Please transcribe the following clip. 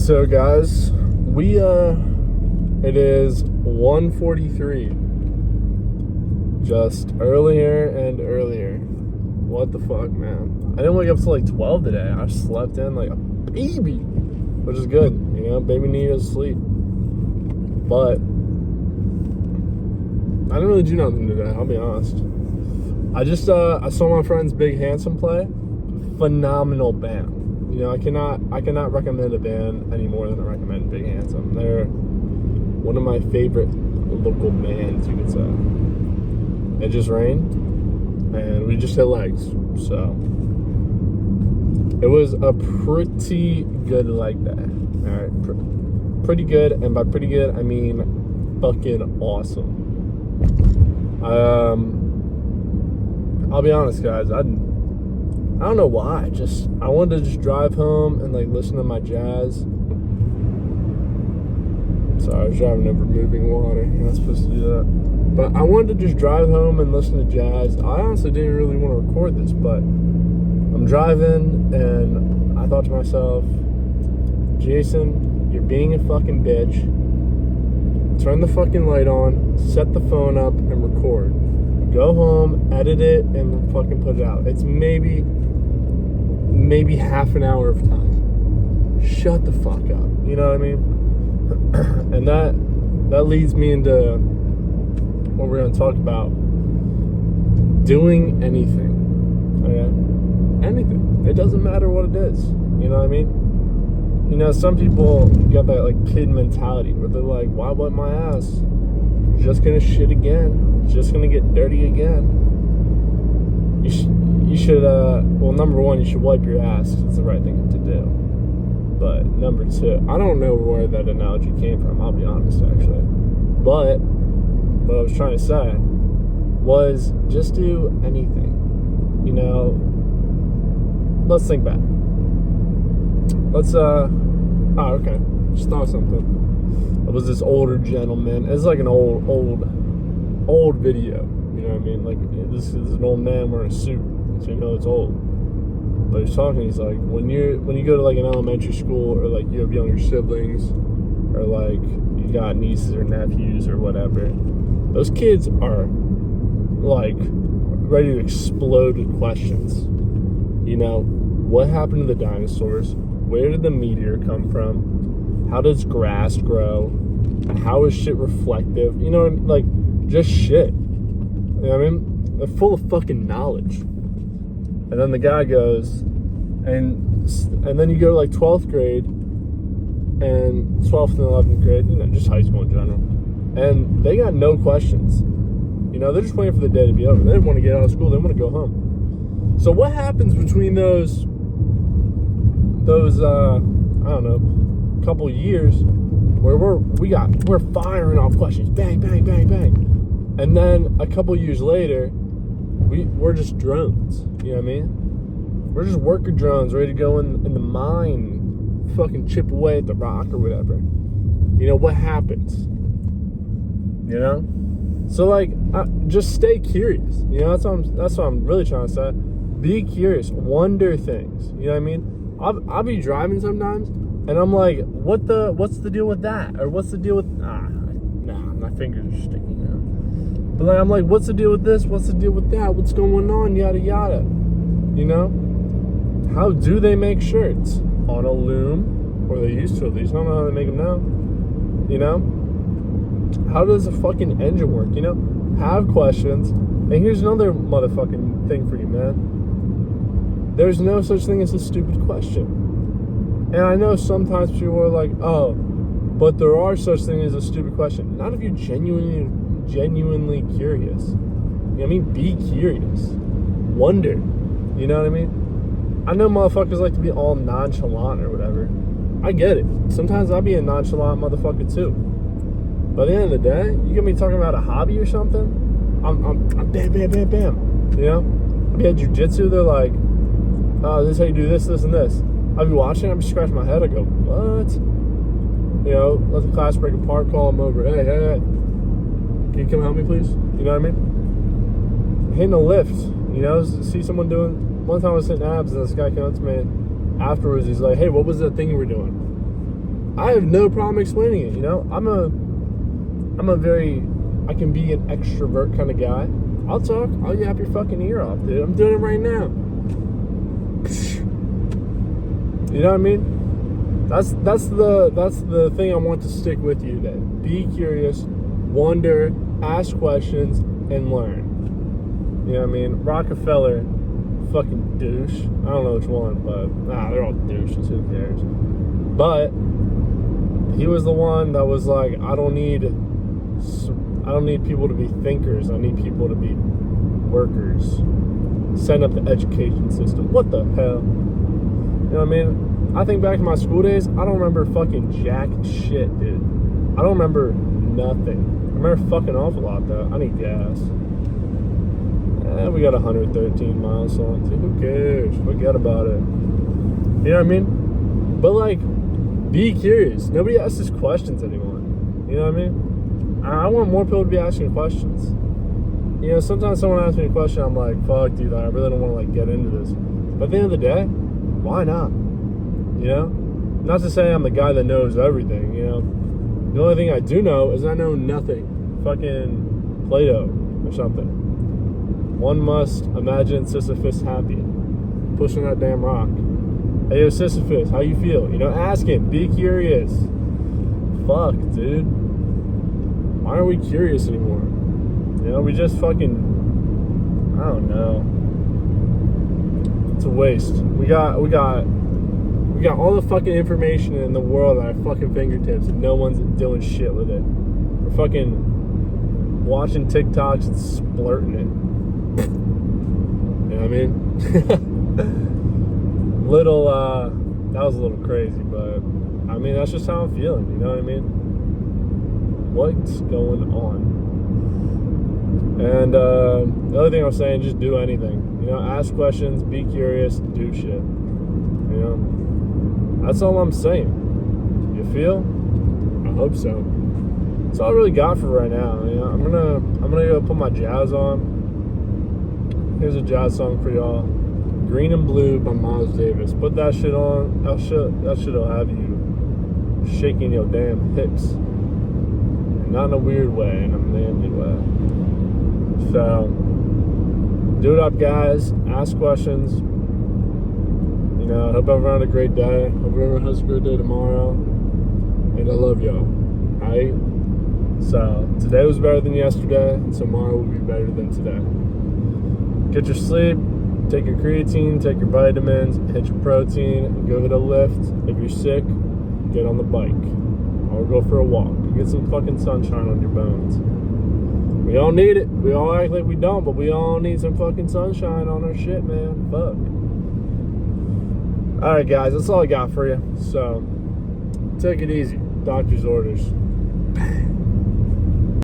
So guys, it is 1:43. Just earlier and earlier. What the fuck, man? I didn't wake up till like 12 today. I slept in like a baby, which is good. You know, baby needed sleep. But I didn't really do nothing today, I'll be honest. I just I saw my friends Big Handsome play. Phenomenal band. You know, I cannot recommend a band any more than I recommend Big Handsome. They're one of my favorite local bands, you could say. It just rained, and we just hit legs. So it was a pretty good leg day. All right, pretty good, and by pretty good I mean fucking awesome. I'll be honest, guys. I don't know why. I wanted to just drive home and like listen to my jazz. Sorry, I was driving over moving water. You're not supposed to do that. But I wanted to just drive home and listen to jazz. I honestly didn't really want to record this, but I'm driving and I thought to myself, Jason, you're being a fucking bitch. Turn the fucking light on, set the phone up, and record. Go home, edit it, and fucking put it out. It's maybe half an hour of time. Shut the fuck up. You know what I mean? And that leads me into what we're going to talk about. Doing anything. Okay? Anything. It doesn't matter what it is. You know what I mean? You know, some people get that like kid mentality where they're like, why wipe my ass? Just gonna shit again. Just gonna get dirty again. You should well, number one, you should wipe your ass. It's the right thing to do. But number two, I don't know where that analogy came from, I'll be honest, actually. But what I was trying to say was just do anything. You know, let's think back. Okay. Just thought something. It was this older gentleman. It's like an old video. You know what I mean? Like, this is an old man wearing a suit, so you know it's old. But he's talking, he's like, when you go to like an elementary school, or like you have younger siblings, or like you got nieces or nephews or whatever, those kids are like ready to explode with questions. You know, what happened to the dinosaurs? Where did the meteor come from? How does grass grow? How is shit reflective? You know, like, just shit. You know what I mean? They're full of fucking knowledge. And then the guy goes, and then you go to like 12th grade, and 12th and 11th grade, you know, just high school in general. And they got no questions. You know, they're just waiting for the day to be over. They don't want to get out of school. They want to go home. So what happens between those I don't know, couple years where we're firing off questions, bang, bang, bang, bang, and then a couple years later, we're just drones. You know what I mean? We're just worker drones ready to go in the mine, fucking chip away at the rock or whatever. You know what happens? You know, so like, just stay curious. You know, that's what I'm really trying to say. Be curious, wonder things. You know what I mean? I'll be driving sometimes, and I'm like, what's the deal with that? Or what's the deal with, my fingers are sticky now. But like, I'm like, what's the deal with this? What's the deal with that? What's going on? Yada, yada. You know? How do they make shirts? On a loom? Or they used to at least. I don't know how they make them now. You know? How does a fucking engine work? You know? Have questions. And here's another motherfucking thing for you, man. There's no such thing as a stupid question. And I know sometimes people are like, oh, but there are such thing as a stupid question. Not if you're genuinely curious. You know what I mean? Be curious. Wonder. You know what I mean? I know motherfuckers like to be all nonchalant or whatever. I get it. Sometimes I'll be a nonchalant motherfucker too. But at the end of the day, you get me talking about a hobby or something, I'm bam, bam, bam, bam. You know? I'll be at jujitsu, they're like, oh, this is how you do this, this, and this. I'll be watching, I'm just scratching my head, I go, what? You know, let the class break apart, call them over, hey, can you come help me, please? You know what I mean? Hitting a lift, you know, see someone doing, one time I was hitting abs, and this guy came up to me afterwards, he's like, hey, what was that thing you were doing? I have no problem explaining it. You know, I can be an extrovert kind of guy. I'll talk. I'll yap your fucking ear off, dude. I'm doing it right now. You know what I mean? That's the thing I want to stick with you today. Be curious, wonder, ask questions, and learn. You know what I mean? Rockefeller, fucking douche. I don't know which one, but they're all douches. Who cares? But he was the one that was like, I don't need people to be thinkers. I need people to be workers. Set up the education system. What the hell? You know what I mean? I think back to my school days, I don't remember fucking jack shit, dude. I don't remember nothing. I remember fucking off a lot, though. I need gas. We got 113 miles on it. Who cares? Forget about it. You know what I mean? But, like, be curious. Nobody asks us questions anymore. You know what I mean? I want more people to be asking questions. You know, sometimes someone asks me a question, I'm like, fuck, dude, I really don't want to, like, get into this. But at the end of the day, why not? You know? Not to say I'm the guy that knows everything, you know? The only thing I do know is I know nothing. Fucking Plato or something. One must imagine Sisyphus happy. Pushing that damn rock. Hey, yo, Sisyphus, how you feel? You know, ask him. Be curious. Fuck, dude. Why aren't we curious anymore? You know, we just fucking... I don't know. It's a waste. We got all the fucking information in the world at our fucking fingertips and no one's doing shit with it. We're fucking watching TikToks and splurting it. You know what I mean? That was a little crazy, but I mean, that's just how I'm feeling, you know what I mean? What's going on? And the other thing I was saying, just do anything. You know, ask questions, be curious, do shit. You know? That's all I'm saying. You feel? I hope so. That's all I really got for right now. You know, I'm gonna go put my jazz on. Here's a jazz song for y'all. Green and Blue by Miles Davis. Put that shit on. That shit'll have you shaking your damn hips. And not in a weird way, in a manly way. So, do it up, guys. Ask questions. You know, I hope everyone had a great day. Hope everyone has a great day tomorrow. And I love y'all. Alright? So, today was better than yesterday. And tomorrow will be better than today. Get your sleep. Take your creatine. Take your vitamins. Hit your protein. Go hit a lift. If you're sick, get on the bike. Or go for a walk. Get some fucking sunshine on your bones. We all need it. We all act like we don't, but we all need some fucking sunshine on our shit, man. Fuck. Alright, guys, that's all I got for you. So, take it easy. Doctor's orders.